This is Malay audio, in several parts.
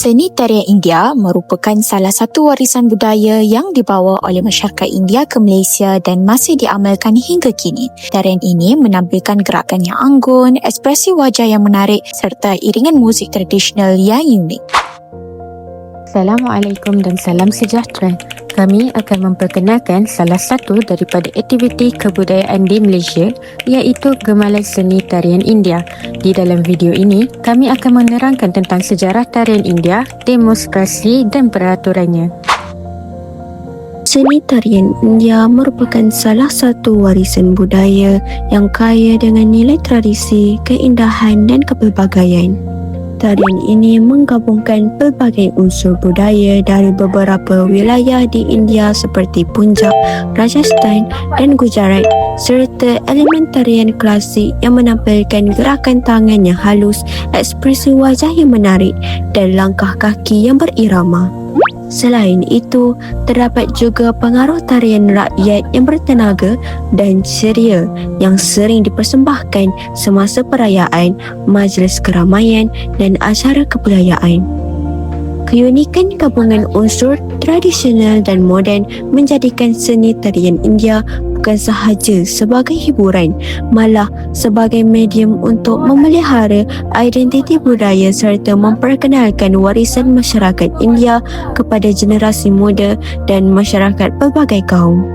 Seni tarian India merupakan salah satu warisan budaya yang dibawa oleh masyarakat India ke Malaysia dan masih diamalkan hingga kini. Tarian ini menampilkan gerakan yang anggun, ekspresi wajah yang menarik serta iringan muzik tradisional yang unik. Assalamualaikum dan salam sejahtera. Kami akan memperkenalkan salah satu daripada aktiviti kebudayaan di Malaysia, iaitu Gemalai Seni Tarian India. Di dalam video ini, kami akan menerangkan tentang sejarah tarian India, demonstrasi dan peraturannya. Seni tarian India merupakan salah satu warisan budaya yang kaya dengan nilai tradisi, keindahan dan kepelbagaian. Tarian ini menggabungkan pelbagai unsur budaya dari beberapa wilayah di India seperti Punjab, Rajasthan dan Gujarat serta elemen tarian klasik yang menampilkan gerakan tangan yang halus, ekspresi wajah yang menarik dan langkah kaki yang berirama. Selain itu, terdapat juga pengaruh tarian rakyat yang bertenaga dan ceria yang sering dipersembahkan semasa perayaan, majlis keramaian dan acara kebudayaan. Keunikan gabungan unsur tradisional dan moden menjadikan seni tarian India bukan sahaja sebagai hiburan, malah sebagai medium untuk memelihara identiti budaya serta memperkenalkan warisan masyarakat India kepada generasi muda dan masyarakat pelbagai kaum.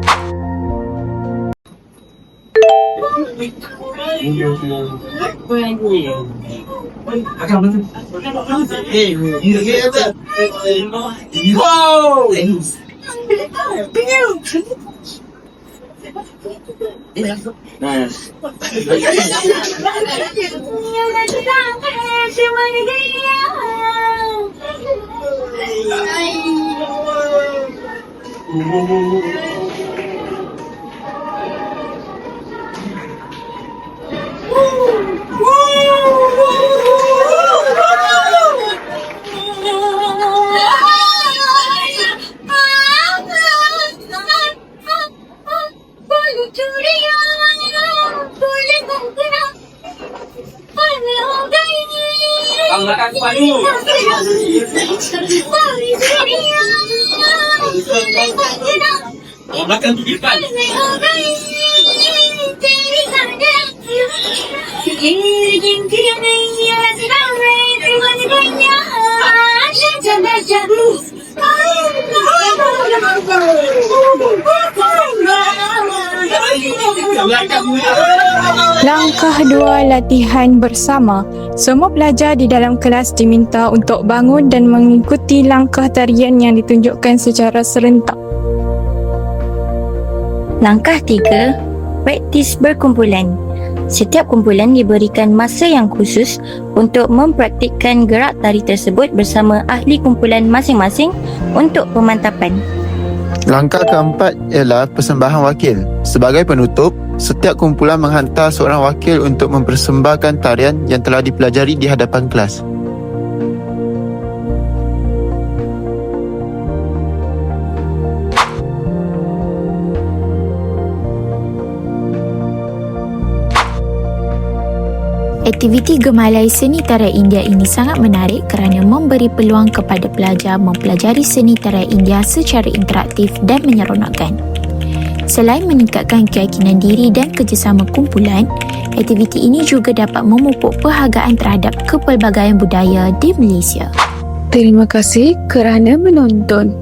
Langkah 2, latihan bersama. Semua pelajar di dalam kelas diminta untuk bangun dan mengikuti langkah tarian yang ditunjukkan secara serentak. Langkah 3, praktis berkumpulan. Setiap kumpulan diberikan masa yang khusus untuk mempraktikkan gerak tari tersebut bersama ahli kumpulan masing-masing untuk pemantapan. Langkah keempat ialah persembahan wakil. Sebagai penutup, setiap kumpulan menghantar seorang wakil untuk mempersembahkan tarian yang telah dipelajari di hadapan kelas. Aktiviti Gemalai Seni Tarian India ini sangat menarik kerana memberi peluang kepada pelajar mempelajari seni tarian India secara interaktif dan menyeronokkan. Selain meningkatkan keyakinan diri dan kerjasama kumpulan, aktiviti ini juga dapat memupuk perhargaan terhadap kepelbagaian budaya di Malaysia. Terima kasih kerana menonton.